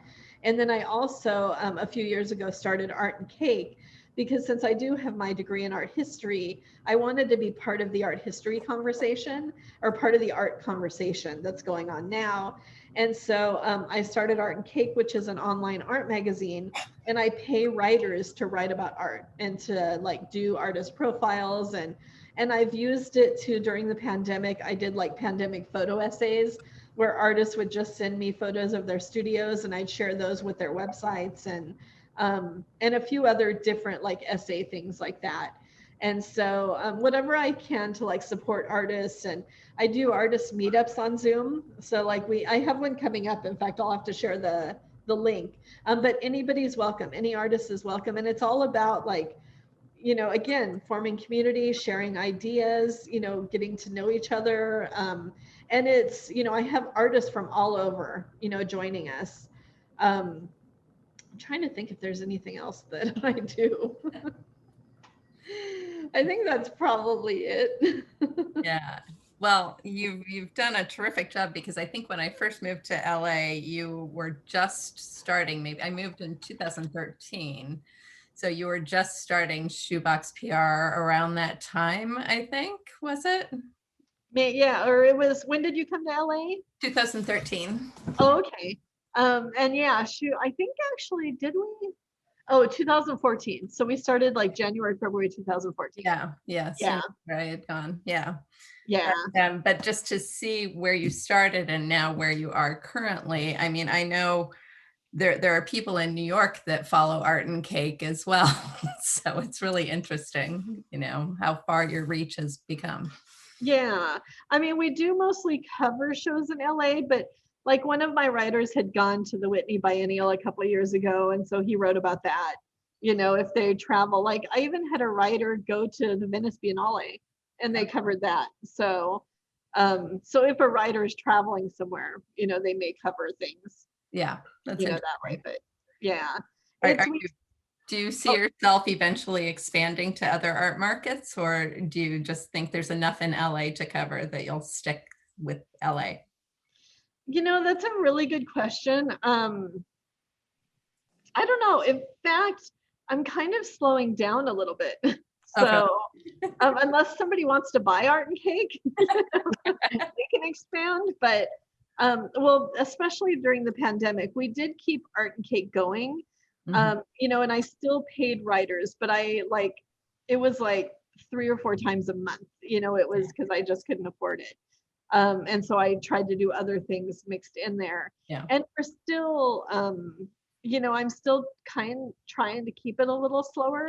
And then I also, a few years ago, started Art and Cake, because since I do have my degree in art history, I wanted to be part of the art history conversation, or part of the art conversation that's going on now. And so I started Art and Cake, which is an online art magazine, and I pay writers to write about art and to like do artist profiles. And I've used it to, during the pandemic, I did like pandemic photo essays where artists would just send me photos of their studios, and I'd share those with their websites, and a few other different like essay things like that. And so whatever I can to like support artists, and I do artist meetups on Zoom. So like I have one coming up. In fact, I'll have to share the link, but anybody's welcome. Any artist is welcome. And it's all about like, you know, again, forming community, sharing ideas, you know, getting to know each other. And it's, you know, I have artists from all over, you know, joining us. I'm trying to think if there's anything else that I do. I think that's probably it. Yeah. Well, you've done a terrific job, because I think when I first moved to LA, you were just starting. Maybe I moved in 2013. So you were just starting Shoebox PR around that time, I think, was it? Yeah, or it was, when did you come to LA? 2013. Oh, okay. And yeah, shoot, I think actually, did we? Oh, 2014. So we started like January, February 2014. Yeah. Yeah. Where I had gone. Yeah. Yeah. But just to see where you started and now where you are currently, I mean, I know there are people in New York that follow Art and Cake as well. So it's really interesting, you know, how far your reach has become. Yeah. I mean, we do mostly cover shows in LA, but like one of my writers had gone to the Whitney Biennial a couple of years ago. And so he wrote about that, you know, if they travel. Like I even had a writer go to the Venice Biennale, and they covered that. So, so if a writer is traveling somewhere, you know, they may cover things. Yeah, that's you know, that way. But yeah. Do you see yourself eventually expanding to other art markets, or do you just think there's enough in LA to cover that you'll stick with LA? You know, that's a really good question. I don't know. In fact, I'm kind of slowing down a little bit. So unless somebody wants to buy Art and Cake, they can expand. But well, especially during the pandemic, we did keep Art and Cake going. You know, and I still paid writers, but it was like 3 or 4 times a month, you know, it was because I just couldn't afford it. And so I tried to do other things mixed in there. Yeah. And we're still, I'm still trying to keep it a little slower.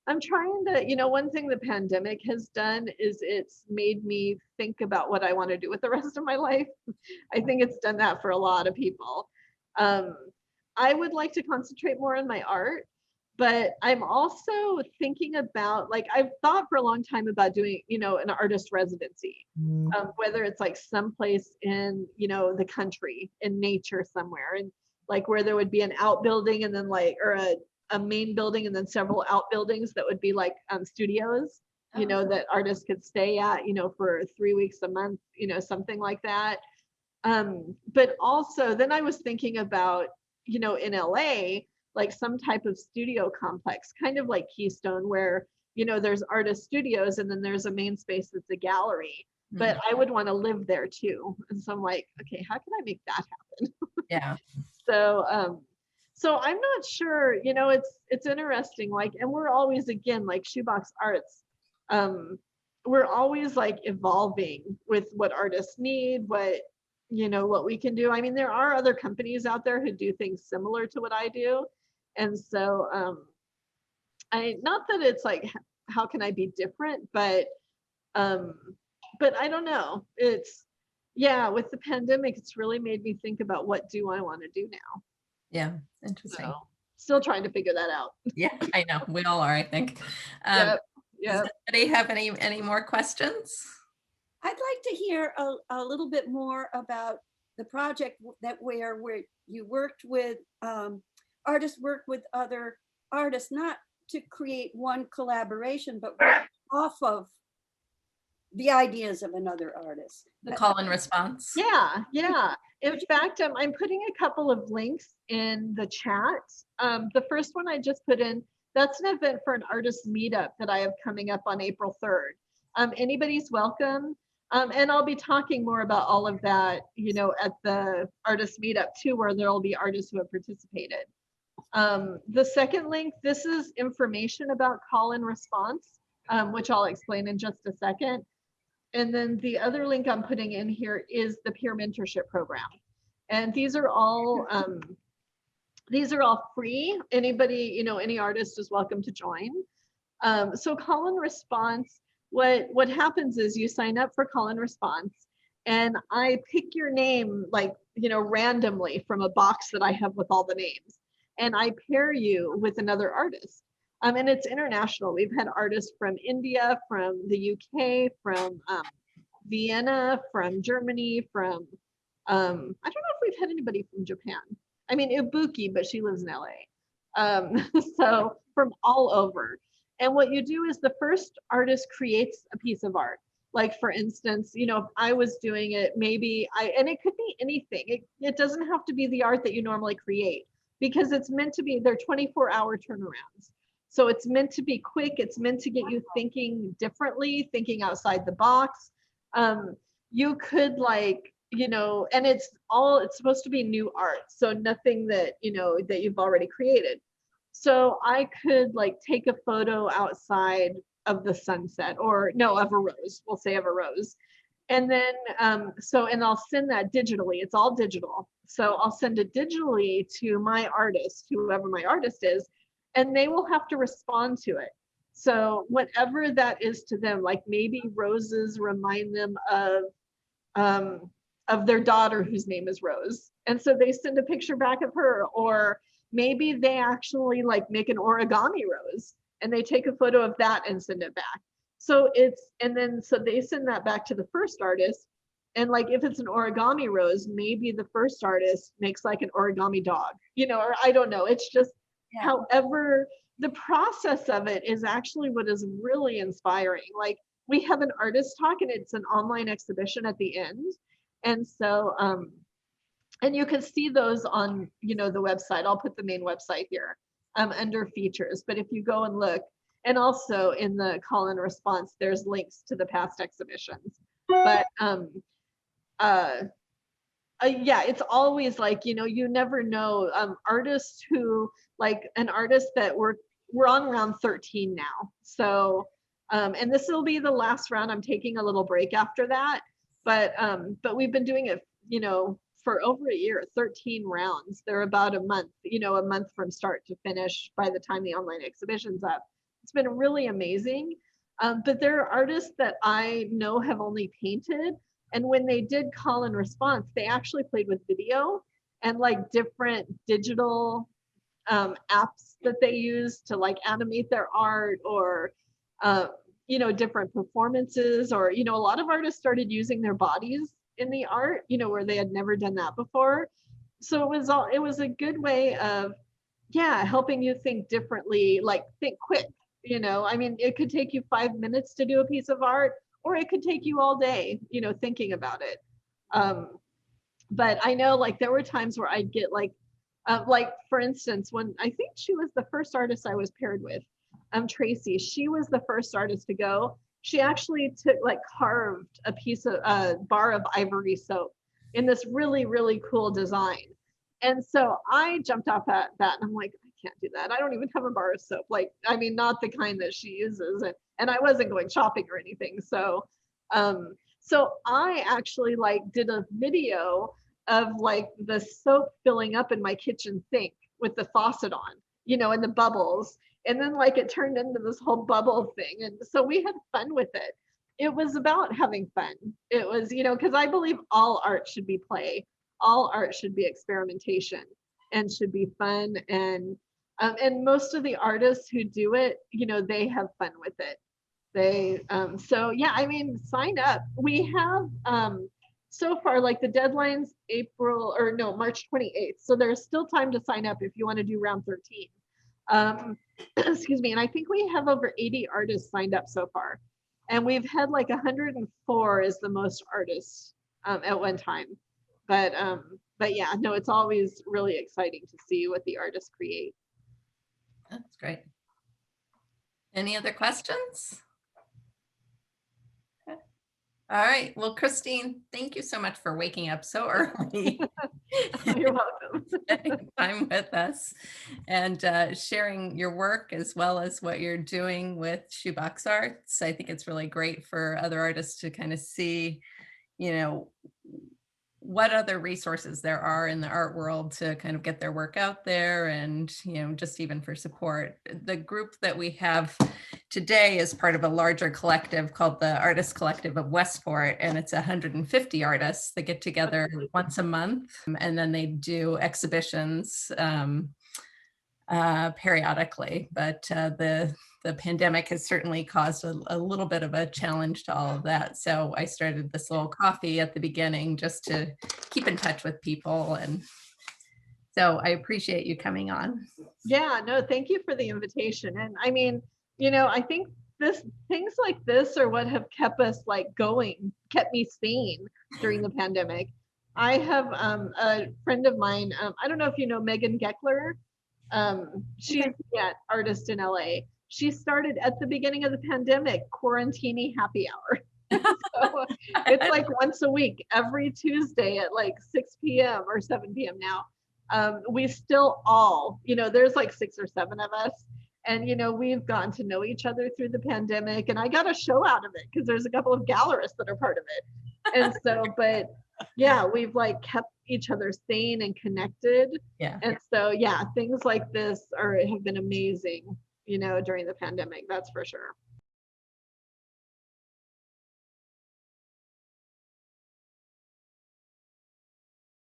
I'm trying to, one thing the pandemic has done is it's made me think about what I want to do with the rest of my life. I think it's done that for a lot of people. I would like to concentrate more on my art, but I'm also thinking about, like, I've thought for a long time about doing, an artist residency, whether it's like someplace in, the country, in nature somewhere, and like where there would be an outbuilding and then or a main building and then several outbuildings that would be like studios, that artists could stay at, for 3 weeks a month, something like that. But also then I was thinking about, in LA, like some type of studio complex, kind of like Keystone, where, there's artist studios and then there's a main space that's a gallery. But I would want to live there too. And so I'm like, okay, how can I make that happen? Yeah. So I'm not sure, it's interesting, like, and we're always, again, like Shoebox Arts, we're always like evolving with what artists need, what we can do. I mean, there are other companies out there who do things similar to what I do. And so not that it's like, how can I be different, but I don't know. With the pandemic, it's really made me think about what do I want to do now. Yeah, interesting. So, still trying to figure that out. Yeah, I know. We all are, I think. Yep. Does anybody have any more questions? I'd like to hear a little bit more about the project where you worked with artists, work with other artists, not to create one collaboration, but work off of the ideas of another artist. The call and response. Yeah. In fact, I'm putting a couple of links in the chat. The first one I just put in, that's an event for an artist meetup that I have coming up on April 3rd. Anybody's welcome. And I'll be talking more about all of that, at the artist meetup too, where there'll be artists who have participated. The second link, this is information about call and response, which I'll explain in just a second. And then the other link I'm putting in here is the peer mentorship program. And these are all free. Anybody, any artist is welcome to join. So call and response, what happens is you sign up for call and response, and I pick your name, like, randomly from a box that I have with all the names, and I pair you with another artist. And it's international. We've had artists from India, from the UK, from Vienna, from Germany, from, I don't know if we've had anybody from Japan. I mean, Ibuki, but she lives in LA. So from all over. And what you do is the first artist creates a piece of art. Like, for instance, if I was doing it, and it could be anything. It doesn't have to be the art that you normally create, because it's meant to be, they're 24-hour turnarounds. So it's meant to be quick. It's meant to get you thinking differently, thinking outside the box. You could, like, and it's supposed to be new art. So nothing that, that you've already created. So I could, like, take a photo outside of the sunset, of a rose, we'll say of a rose. And then, and I'll send that digitally. It's all digital. So I'll send it digitally to my artist, whoever my artist is, and they will have to respond to it. So whatever that is to them, like maybe roses remind them of their daughter whose name is Rose. And so they send a picture back of her, or maybe they actually like make an origami rose and they take a photo of that and send it back. So so they send that back to the first artist. And like, if it's an origami rose, maybe the first artist makes like an origami dog, or I don't know. It's just, however, the process of it is actually what is really inspiring. Like, we have an artist talk, and it's an online exhibition at the end. And so, and you can see those on, the website. I'll put the main website here under features. But if you go and look, and also in the call and response, there's links to the past exhibitions. But it's always like, you never know. Artists who, like an artist that we're on round 13 now. So, and this will be the last round. I'm taking a little break after that. but we've been doing it, for over a year, 13 rounds. They're about a month, a month from start to finish by the time the online exhibition's up. It's been really amazing. But there are artists that I know have only painted. And when they did call and response, they actually played with video and like different digital apps that they use to like animate their art, or different performances, or a lot of artists started using their bodies in the art, where they had never done that before. So it was a good way of helping you think differently, like think quick. I mean, it could take you 5 minutes to do a piece of art, or it could take you all day, thinking about it. But I know like there were times where I'd get like for instance, when I think she was the first artist I was paired with, Tracy, she was the first artist to go. She actually carved a bar of ivory soap in this really, really cool design. And so I jumped off at that and I'm like, I can't do that. I don't even have a bar of soap. Like, I mean, not the kind that she uses. And I wasn't going shopping or anything. So, so I actually did a video of the soap filling up in my kitchen sink with the faucet on, and the bubbles. And then it turned into this whole bubble thing. And so we had fun with it. It was about having fun. It was, because I believe all art should be play. All art should be experimentation and should be fun. And most of the artists who do it, they have fun with it. So yeah, I mean, sign up. We have, so far, the deadline's March 28th. So there's still time to sign up if you want to do round 13. Excuse me. And I think we have over 80 artists signed up so far. And we've had 104 is the most artists at one time. But yeah, no, it's always really exciting to see what the artists create. That's great. Any other questions? All right. Well, Kristine, thank you so much for waking up so early. You're welcome. Spending time with us and sharing your work as well as what you're doing with Shoebox Arts. I think it's really great for other artists to kind of see, what other resources there are in the art world to kind of get their work out there, and just even for support. The group that we have today is part of a larger collective called the Artists Collective of Westport, and it's 150 artists that get together once a month, and then they do exhibitions periodically. But the pandemic has certainly caused a little bit of a challenge to all of that. So I started this little coffee at the beginning just to keep in touch with people. And so I appreciate you coming on. Yeah, no, thank you for the invitation. And I mean, I think things like this are what have kept us going, kept me sane during the pandemic. I have a friend of mine, I don't know if you know Megan Geckler. She's an artist in LA. She started at the beginning of the pandemic, Quarantini Happy Hour. So it's once a week, every Tuesday at 6 p.m. or 7 p.m. now. We still all, there's 6 or 7 of us. And, we've gotten to know each other through the pandemic. And I got a show out of it because there's a couple of gallerists that are part of it. And so, but yeah, we've kept each other sane and connected. Yeah. And so, yeah, things like this have been amazing, during the pandemic, that's for sure.